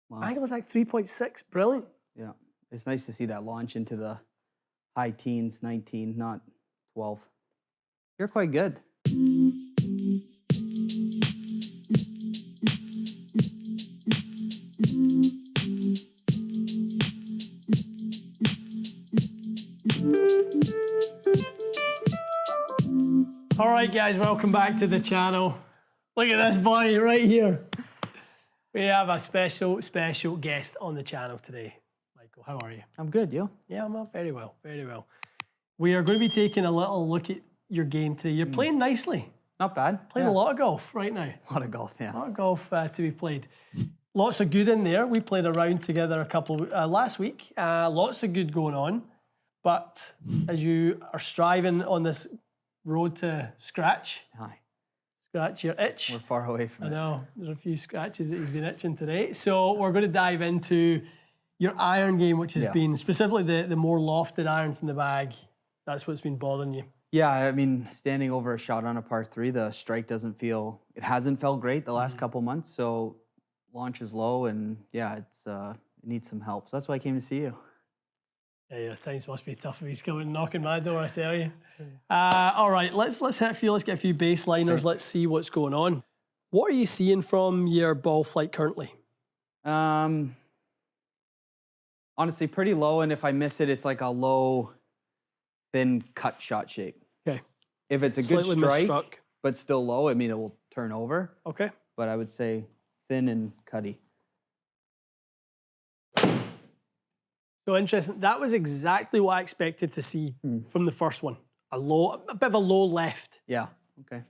Wow. Angle attack 3.6, brilliant. Yeah, it's nice to see that launch into the high teens, 19, not 12. You're quite good. All right, guys, welcome back to the channel. Look at this boy right here. We have a special guest on the channel today. Michael, how are you? I'm good, you? Yeah, I'm very well, very well. We are going to be taking a little look at your game today. You're playing nicely. Not bad. Playing a lot of golf right now. A lot of golf, yeah. A lot of golf to be played. Lots of good in there. We played a round together last week. Lots of good going on. But as you are striving on this road to scratch your itch. We're far away from it. I know, there's a few scratches that he's been itching today. So we're going to dive into your iron game, which has been specifically the more lofted irons in the bag. That's what's been bothering you. Yeah, I mean, standing over a shot on a par 3, the strike it hasn't felt great the last couple months. So launch is low and yeah, it needs some help. So that's why I came to see you. Yeah, your times must be tough if he's coming knocking my door, I tell you. All right, let's hit a few. Let's get a few baseliners. Okay. Let's see what's going on. What are you seeing from your ball flight currently? Honestly, pretty low, and if I miss it, it's like a low, thin cut shot shape. Okay. If it's a Slightly good strike, misstruck, but still low, I mean, it will turn over. Okay. But I would say thin and cutty. So interesting. That was exactly what I expected to see from the first one. A bit of a low left. Yeah. Okay.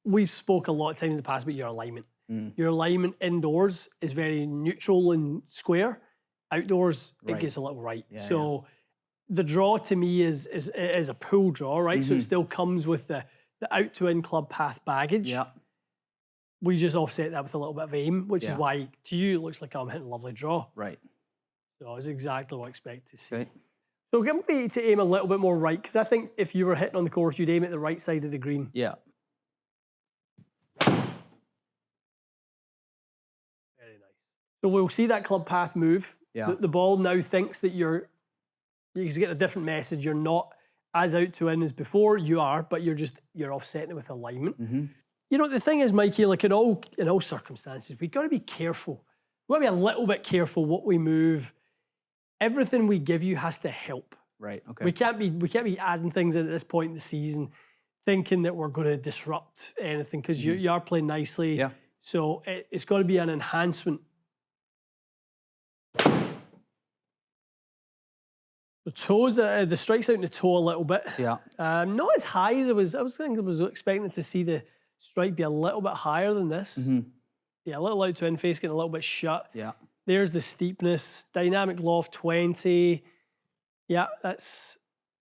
We've spoke a lot of times in the past about your alignment. Your alignment indoors is very neutral and square. Outdoors, it gets a little right. Yeah, so the draw to me is a pull draw, right? So it still comes with the out to in club path baggage. Yeah. We just offset that with a little bit of aim, which is why to you it looks like I'm hitting a lovely draw. Right. So it's exactly what I expect to see. Okay. So get me to aim a little bit more right, because I think if you were hitting on the course, you'd aim at the right side of the green. Yeah. Very nice. So we'll see that club path move. Yeah. The ball now thinks that you get a different message. You're not as out to in as before. You are, but you're offsetting it with alignment. You know, the thing is, Mikey, like in all circumstances, we've got to be careful. We've got to be a little bit careful what we move. Everything we give you has to help. Right. Okay. We can't be adding things in at this point in the season, thinking that we're going to disrupt anything, because you are playing nicely. Yeah. So it's got to be an enhancement. The toes, the strike's out in the toe a little bit. Yeah. Not as high as I was expecting to see the strike be a little bit higher than this. Yeah, a little out to in face, getting a little bit shut. Yeah. There's the steepness, dynamic loft 20. Yeah, that's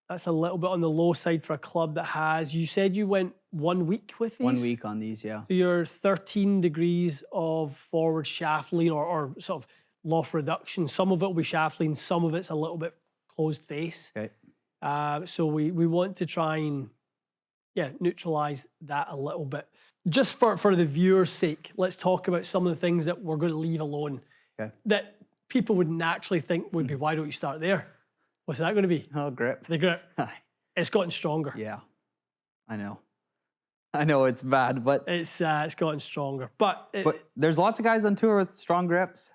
a little bit on the low side for a club that has. You said you went 1 week with these? 1 week on these, yeah. So you're 13 degrees of forward shaft lean or sort of loft reduction. Some of it will be shaft lean, some of it's a little bit closed face. Okay. So we want to try and neutralize that a little bit. Just for the viewer's sake, let's talk about some of the things that we're going to leave alone. Okay. That people would naturally think would be, why don't you start there? What's that going to be? Oh, grip. The grip. It's gotten stronger. Yeah, I know it's bad, but it's gotten stronger. But there's lots of guys on tour with strong grips.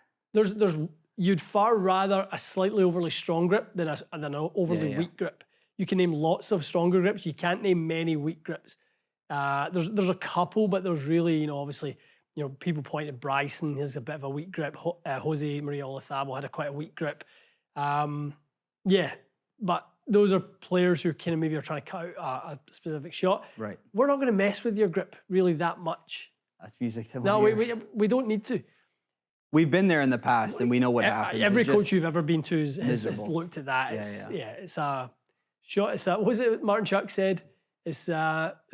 You'd far rather a slightly overly strong grip than an overly weak grip. You can name lots of stronger grips. You can't name many weak grips. There's a couple, but there's really, obviously, people point at Bryson, he has a bit of a weak grip. Jose Maria Olazabal had quite a weak grip. But those are players who kind of maybe are trying to cut out a specific shot. Right. We're not going to mess with your grip really that much. That's music to my ears. We don't need to. We've been there in the past, and we know what happens. Every coach you've ever been to has looked at that. It's a shot. What was it Martin Chuck said? It's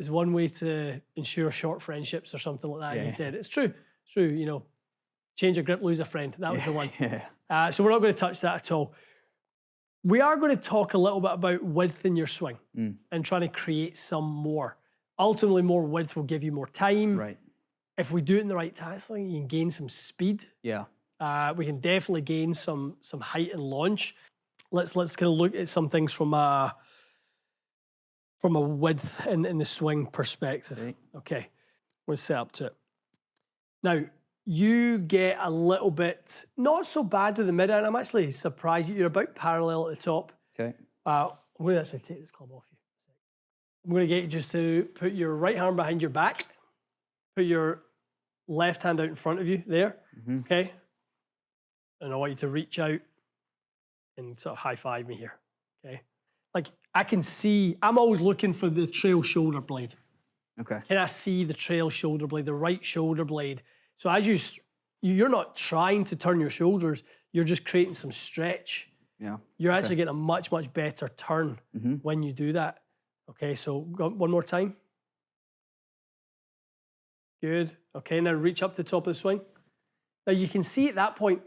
one way to ensure short friendships or something like that. He said, it's true. It's true, change a grip, lose a friend. That was the one. So we're not going to touch that at all. We are going to talk a little bit about width in your swing and trying to create some more. Ultimately, more width will give you more time. Right. If we do it in the right time, you can gain some speed. Yeah. We can definitely gain some height and launch. Let's kind of look at some things from a width in the swing perspective. Okay, we'll set up to it. Now, you get a little bit, not so bad with the mid, and I'm actually surprised you're about parallel at the top. Okay. I'm going to actually take this club off you. I'm going to get you just to put your right arm behind your back, put your left hand out in front of you there, okay? And I want you to reach out and sort of high-five me here, okay? Like, I can see, I'm always looking for the trail shoulder blade. Okay. Can I see the trail shoulder blade, the right shoulder blade? So as you're not trying to turn your shoulders, you're just creating some stretch. Yeah. You're actually getting a much, much better turn when you do that. Okay, so one more time. Good. Okay, now reach up to the top of the swing. Now you can see at that point,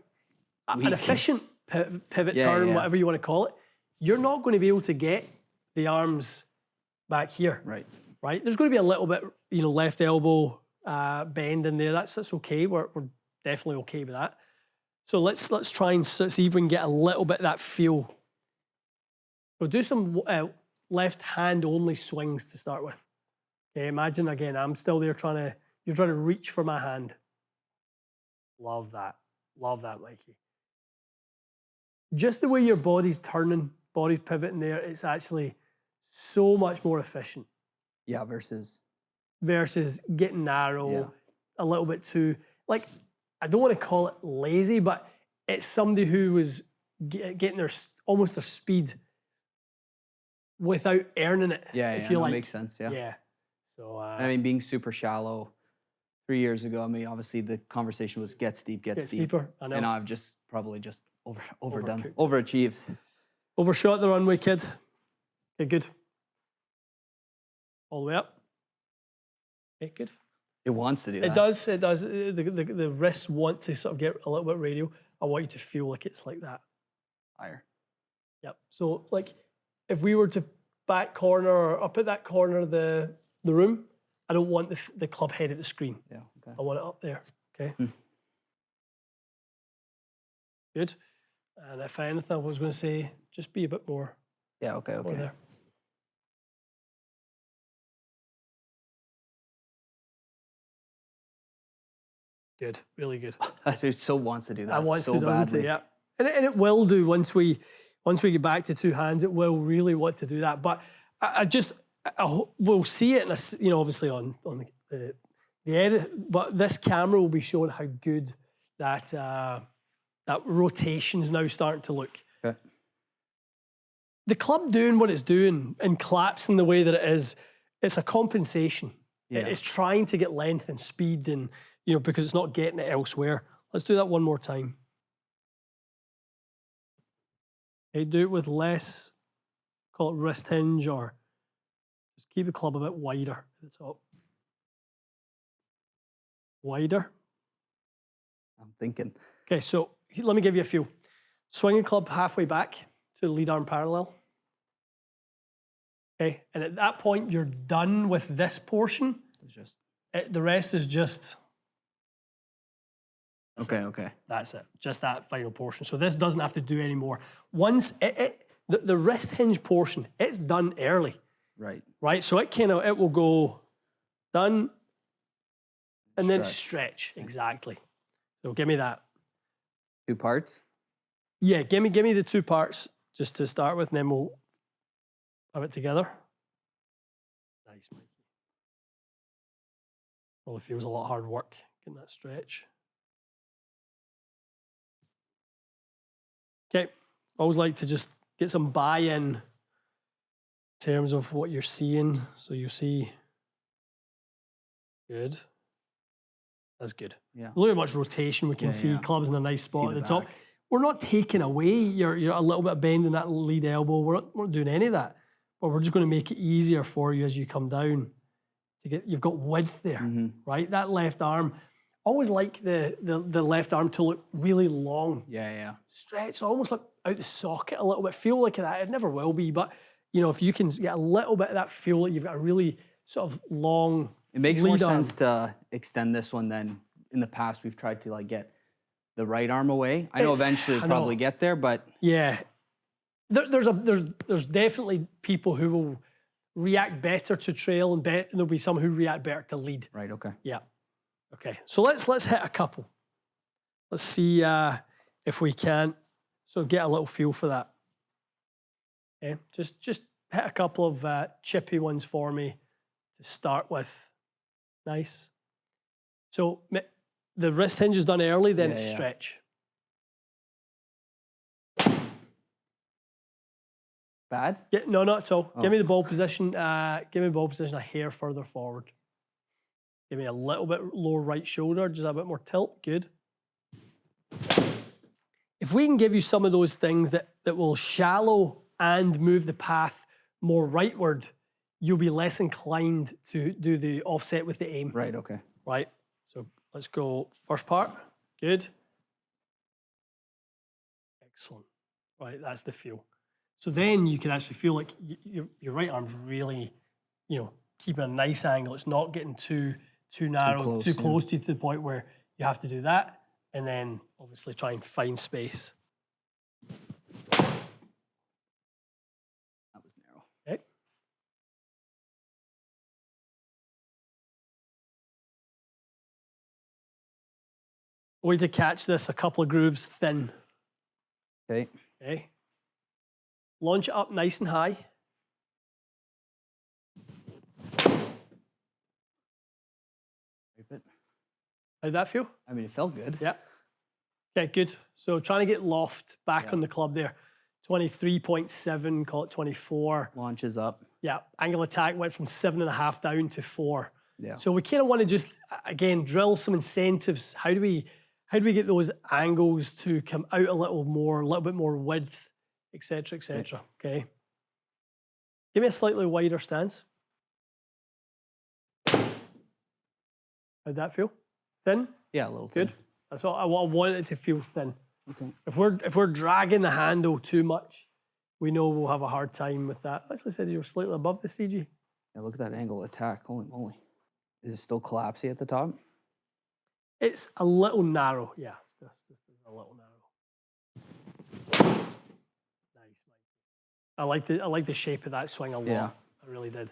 an efficient pivot turn, whatever you want to call it, you're not going to be able to get the arms back here. Right. Right? There's going to be a little bit, left elbow bend in there. That's okay. We're definitely okay with that. So let's try and see if we can get a little bit of that feel. We'll do some left hand only swings to start with. Okay, imagine again, I'm still there you're trying to reach for my hand. Love that, Mikey. Just the way your body's turning, body's pivoting there, it's actually so much more efficient. Yeah, versus getting narrow, a little bit too, like, I don't want to call it lazy, but it's somebody who was getting almost their speed without earning it. Yeah, that makes sense, yeah. Yeah. So, I mean, being super shallow 3 years ago, I mean, obviously the conversation was get steep, get steeper. I know. And I've probably overachieved. Overshot the runway, kid. Okay, good. All the way up. Okay, good. It wants to do that. It does. The wrists want to sort of get a little bit radial. I want you to feel like it's like that. Higher. Yep. So, like, if we were to back corner or up at that corner of the room, I don't want the club head at the screen. Yeah, okay. I want it up there, okay? Good. And if anything, I was going to say, just be a bit more. Yeah, okay. More there. Good, really good. It still wants to do that. It wants so to, doesn't badly. it? Yeah. And it will do once we get back to two hands. It will really want to do that. But we'll see it, obviously on the edit. But this camera will be showing how good that rotation's now starting to look. Okay. The club doing what it's doing and collapsing the way that it is, it's a compensation. Yeah. It's trying to get length and speed and, because it's not getting it elsewhere. Let's do that one more time. Okay, do it with less, call it wrist hinge, or just keep the club a bit wider at the top. Wider. I'm thinking. Okay, so let me give you a few. Swing the club halfway back to the lead arm parallel. Okay, and at that point, you're done with this portion. The rest is just... Okay. That's it. Just that final portion. So this doesn't have to do any more. Once the wrist hinge portion, it's done early. Right. So it will go done and then stretch. Exactly. So give me that. 2 parts? Yeah, give me the 2 parts just to start with, and then we'll have it together. Nice, Mikey. Well, it feels a lot of hard work getting that stretch. Okay, always like to just get some buy-in in terms of what you're seeing. So you see, good. That's good. Yeah. Look at how much rotation we can see. Club's in a nice spot at the top. We're not taking away you're a little bit bending that lead elbow. We're not doing any of that. But we're just going to make it easier for you as you come down. You've got width there, right? That left arm. Always like the left arm to look really long. Yeah. Stretch, almost like out the socket a little bit. Feel like that. It never will be, but if you can get a little bit of that feel that you've got a really sort of long. It makes more sense to extend this one than in the past we've tried to get the right arm away. I know eventually we'll probably get there, but yeah, there's definitely people who will react better to trail, and there'll be some who react better to lead. Right. Okay. Yeah. Okay. So let's hit a couple. Let's see if we can sort of get a little feel for that. Okay. Just hit a couple of chippy ones for me to start with. Nice. So the wrist hinge is done early, then stretch. Bad? No, not at all. Oh. Give me the ball position. Give me the ball position a hair further forward. Give me a little bit lower right shoulder, just a bit more tilt. Good. If we can give you some of those things that will shallow and move the path more rightward, you'll be less inclined to do the offset with the aim. Right, okay. Right. So let's go first part. Good. Excellent. Right, that's the feel. So then you can actually feel like your right arm's really, keeping a nice angle. It's not getting too narrow, too close to the point where you have to do that. And then obviously try and find space. That was narrow. Okay. Way to catch this, a couple of grooves thin. Okay. Okay. Launch it up nice and high. How'd that feel? I mean, it felt good. Yeah. Okay, good. So trying to get loft back on the club there. 23.7, call it 24. Launches up. Yeah. Angle attack went from 7.5 down to 4. Yeah. So we kind of want to just, again, drill some incentives. How do we get those angles to come out a little bit more width, et cetera, et cetera. Okay. Give me a slightly wider stance. How'd that feel? Thin? Yeah, a little thin. Good. That's what I want it to feel thin. Okay. If we're dragging the handle too much, we know we'll have a hard time with that. I actually said you were slightly above the CG. Yeah, look at that angle attack. Holy moly. Is it still collapsy at the top? It's a little narrow. Yeah, this is a little narrow. Nice, Mike. I like the shape of that swing a lot. Yeah. I really did.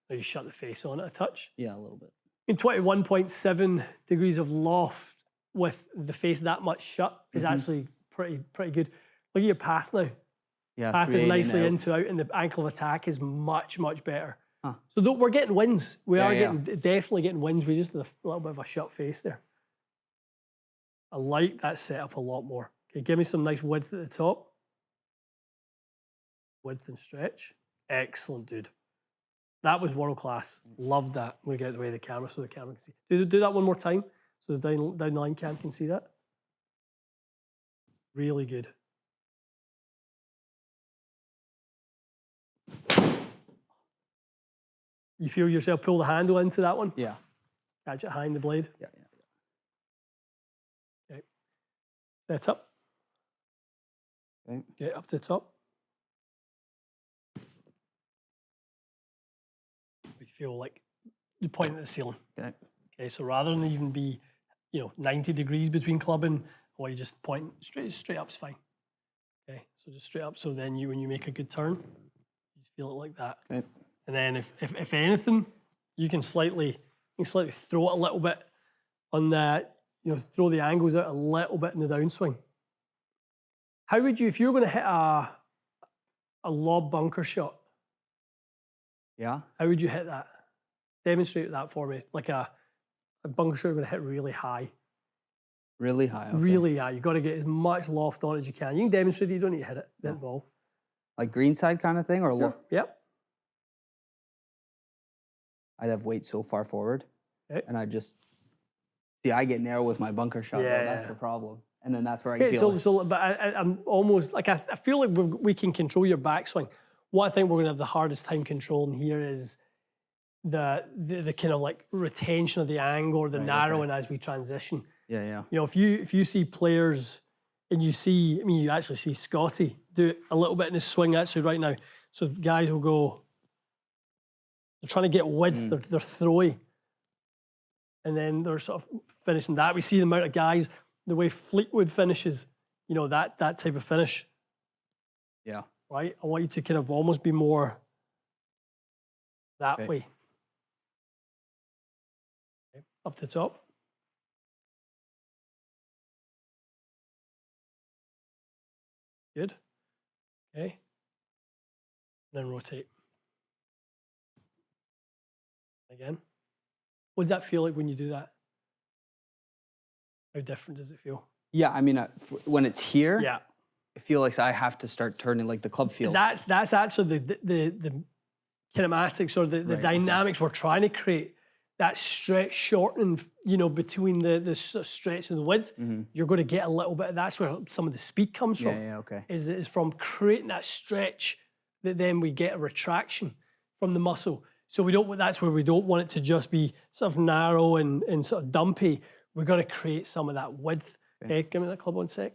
Now you shut the face on it a touch. Yeah, a little bit. In 21.7 degrees of loft with the face that much shut is actually pretty good. Look at your path now. Yeah, path is nicely into out, and the ankle of attack is much better. Huh. So we're getting wins. We are definitely getting wins. We just have a little bit of a shut face there. I like that setup a lot more. Okay, give me some nice width at the top. Width and stretch. Excellent, dude. That was world class. Loved that. I'm going to get the way of the camera so the camera can see. Do that one more time so the down the line cam can see that. Really good. You feel yourself pull the handle into that one? Yeah. Catch it high in the blade? Yeah. Okay. Set up. Okay. Get up to the top. We feel like you point at the ceiling. Okay. Okay, so rather than even be, 90 degrees between clubbing, or you just point straight up's fine. Okay, so just straight up. So then when you make a good turn, you feel it like that. Okay. And then if anything, you can slightly throw it a little bit on that, throw the angles out a little bit in the downswing. How would you, if you were going to hit a lob bunker shot? Yeah. How would you hit that? Demonstrate that for me. Like a bunker shot you're going to hit really high. Really high? Okay. Really high. You've got to get as much loft on as you can. You can demonstrate it. You don't need to hit it. Hit the ball. Like greenside kind of thing? Or Sure. Yep. I'd have weight so far forward. Okay. And I get narrow with my bunker shot. Yeah. That's the problem. And then that's where I Okay, feel but I'm almost, like, I feel like we can control your backswing. What I think we're going to have the hardest time controlling here is the kind of like retention of the angle or the narrowing as we transition. Yeah. If you see players and you actually see Scotty do it a little bit in his swing actually right now. So guys will go, they're trying to get width, they're throwy. And then they're sort of finishing that. We see the amount of guys the way Fleetwood finishes, you know, that type of finish. Yeah. Right? I want you to kind of almost be more that way. Okay. Up to the top. Good. Okay. And then rotate. Again. What does that feel like when you do that? How different does it feel? Yeah, I mean, when it's here, Yeah. I feel like I have to start turning like the club feels. That's actually the kinematics or the dynamics we're trying to create. That stretch shortening, you know, between the stretch and the width. You're going to get a little bit. That's where some of the speed comes from. Yeah, okay. Is from creating that stretch that then we get a retraction from the muscle. So we don't. That's where we don't want it to just be sort of narrow and sort of dumpy. We've got to create some of that width. Okay, give me that club 1 sec.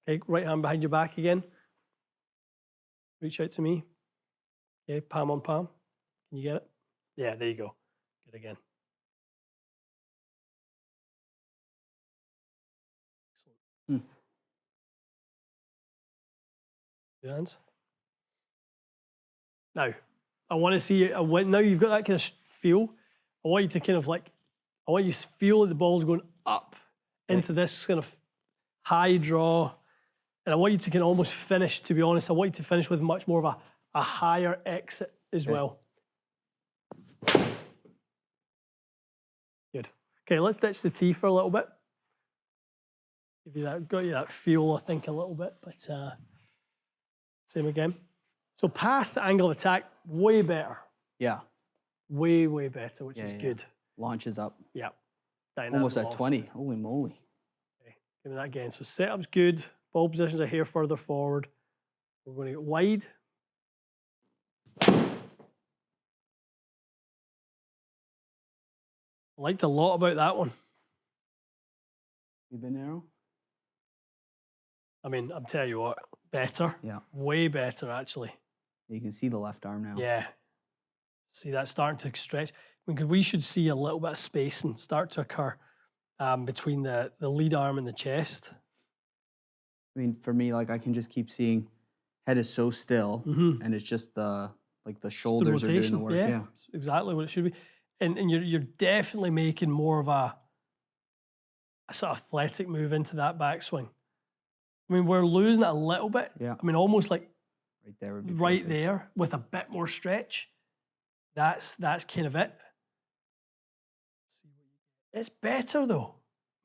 Okay, right hand behind your back again. Reach out to me. Okay, palm on palm. Can you get it? Yeah, there you go. Good again. Excellent. Two hands. Now, I want to see, now you've got that kind of feel. I want you to kind of like, I want you to feel that the ball's going up into this kind of high draw. And I want you to kind of almost finish, to be honest, I want you to finish with much more of a higher exit as well. Good. Okay, let's ditch the tee for a little bit. Give you that, got you that feel, I think, a little bit, but same again. So path, angle of attack, way better. Yeah. Way, way better, which is good. Launches up. Yeah. Almost at 20. Holy moly. Okay, give me that again. So setup's good. Ball positions are here further forward. We're going to get wide. I liked a lot about that one. You been arrow? I mean, I'm telling you what, better. Yeah. Way better, actually. You can see the left arm now. Yeah. See that starting to stretch. I mean, we should see a little bit of spacing start to occur between the lead arm and the chest. I mean, for me, like I can just keep seeing head is so still, and it's just the shoulders are doing the work. Yeah, it's exactly what it should be. And you're definitely making more of a sort of athletic move into that backswing. I mean, we're losing it a little bit. Yeah. I mean, almost like right there would be right perfect. there with a bit more stretch. That's kind of it. It's better though.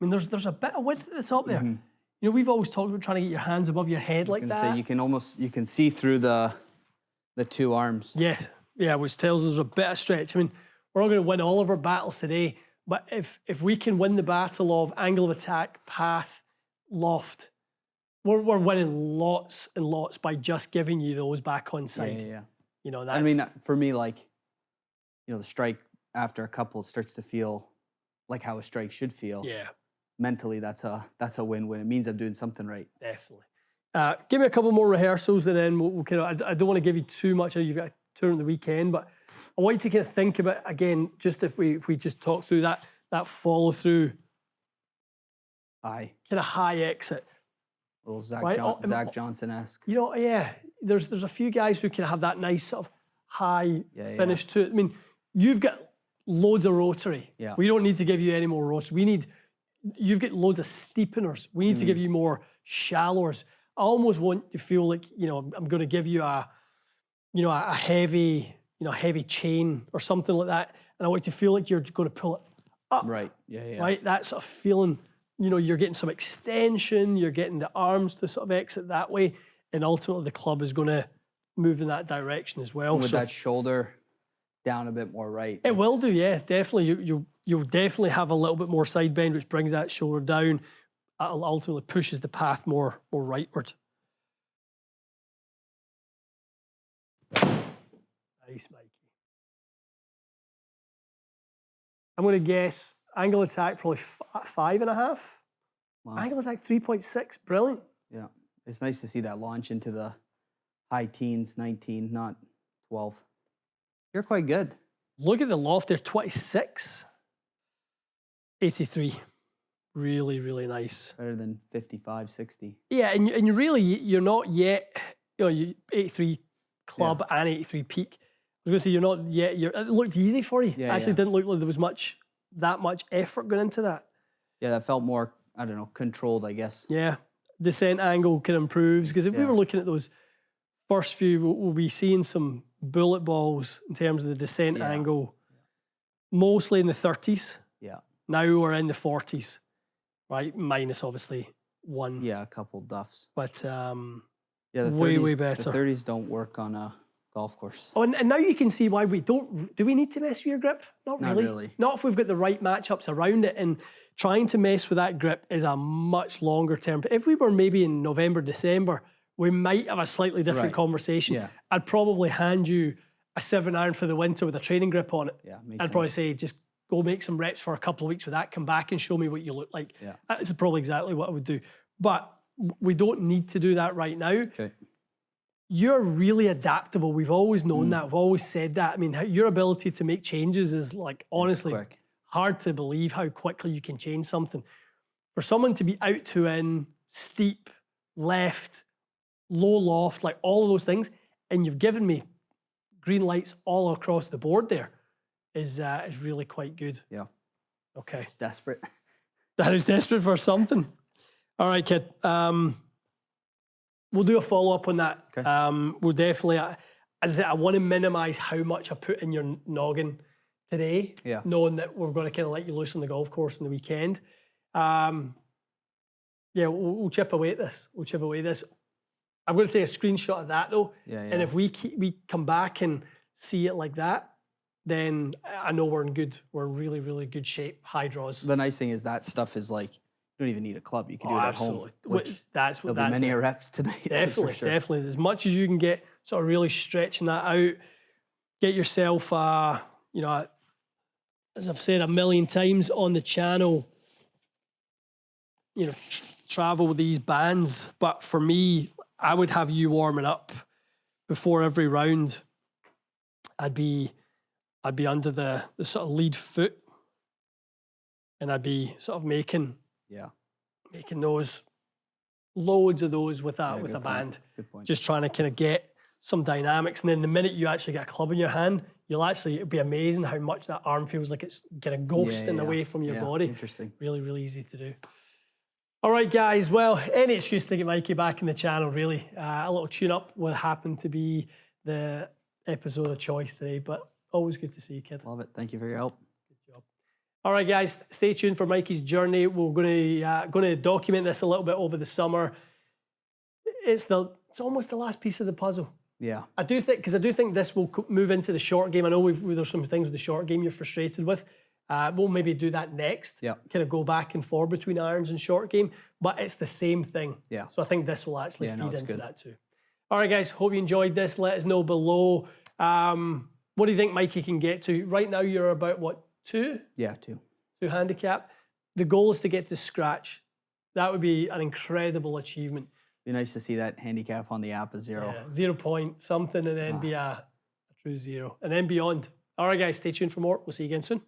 I mean, there's a bit of width at the top there. You know, we've always talked about trying to get your hands above your head like that. Say you can see through the two arms. Yeah, which tells us there's a bit of stretch. I mean, we're not going to win all of our battles today, but if we can win the battle of angle of attack, path, loft, we're winning lots and lots by just giving you those back on side. Yeah. You know, that's, I mean, for me, like, you know, the strike after a couple starts to feel like how a strike should feel. Yeah. Mentally, that's a win-win. It means I'm doing something right. Definitely. Give me a couple more rehearsals and then we'll kind of, I don't want to give you too much. You've got a tour on the weekend, but I want you to kind of think about, again, just if we just talk through that follow through. Kind of high exit. A little Zach Johnson-esque. You know, yeah. There's a few guys who can have that nice sort of high finish to it. I mean, you've got loads of rotary. Yeah. We don't need to give you any more rotary. You've got loads of steepeners. We need to give you more shallowers. I almost want to feel like, you know, I'm going to give you a heavy, heavy chain or something like that. And I want you to feel like you're going to pull it up. Right, yeah. Right, that sort of feeling, you know, you're getting some extension, you're getting the arms to sort of exit that way. And ultimately the club is going to move in that direction as well. With that shoulder down a bit more right. It will do, yeah, definitely. You'll definitely have a little bit more side bend, which brings that shoulder down. That'll ultimately pushes the path more rightward. Nice, Mikey. I'm going to guess angle attack probably 5.5. Wow. Angle attack 3.6, brilliant. Yeah, it's nice to see that launch into the high teens, 19, not 12. You're quite good. Look at the loft there, 26. 83. Really, really nice. Better than 55, 60. Yeah, and you're not yet, you 83 club and 83 peak. I was going to say you're not yet, it looked easy for you. Actually didn't look like there was that much effort going into that. Yeah, that felt more, I don't know, controlled, I guess. Yeah, descent angle can improve, because if we were looking at those first few, we'll be seeing some bullet balls in terms of the descent angle, mostly in the 30s. Yeah. Now we're in the 40s, right? Minus obviously one. Yeah, a couple duffs. But the 30s, way better. The 30s don't work on a golf course. Oh, and now you can see why we don't. Do we need to mess with your grip? Not really. Not really. Not if we've got the right matchups around it. And trying to mess with that grip is a much longer term. If we were maybe in November, December, we might have a slightly different conversation. Yeah. I'd probably hand you a 7-iron for the winter with a training grip on it. Yeah, I'd probably say, just go make some reps for a couple of weeks with that, come back and show me what you look like. Yeah. That's probably exactly what I would do. But we don't need to do that right now. Okay. You're really adaptable. We've always known that. We've always said that. I mean, your ability to make changes is, like, honestly hard to believe how quickly you can change something. For someone to be out to in, steep, left, low loft, like all of those things, and you've given me green lights all across the board there, is really quite good. Yeah. Okay. It's desperate. That is desperate for something. All right, kid. We'll do a follow-up on that. Okay. We'll definitely, as I said, I want to minimize how much I put in your noggin today, knowing that we're going to kind of let you loose on the golf course on the weekend. We'll chip away at this. I'm going to take a screenshot of that, though. And if we come back and see it like that, then I know we're in really, really good shape, high draws. The nice thing is that stuff is like, you don't even need a club. You can do it at home. That's there'll be many reps tonight. Definitely. As much as you can get, sort of really stretching that out, get yourself, as I've said a million times on the channel, travel with these bands. But for me, I would have you warming up before every round. I'd be under the sort of lead foot, and I'd be sort of making those loads of those with a band. Good point. Just trying to kind of get some dynamics, and then the minute you actually get a club in your hand, it'd be amazing how much that arm feels like it's kind of ghosting away from your body. Interesting. Really, really easy to do. All right, guys. Well, any excuse to get Mikey back in the channel, really. A little tune-up will happen to be the episode of choice today, but always good to see you, kid. Love it. Thank you for your help. Good job. All right, guys. Stay tuned for Mikey's journey. We're going to document this a little bit over the summer. It's almost the last piece of the puzzle. Yeah. I do think this will move into the short game. I know there's some things with the short game you're frustrated with. We'll maybe do that next. Yeah. Kind of go back and forth between irons and short game, but it's the same thing. Yeah. So I think this will actually feed into that too. All right, guys. Hope you enjoyed this. Let us know below. What do you think Mikey can get to? Right now, you're about what, 2? Yeah, 2. 2 handicap. The goal is to get to scratch. That would be an incredible achievement. Be nice to see that handicap on the app as 0. Yeah, 0 point something, and then be a true 0, and then beyond. All right, guys. Stay tuned for more. We'll see you again soon.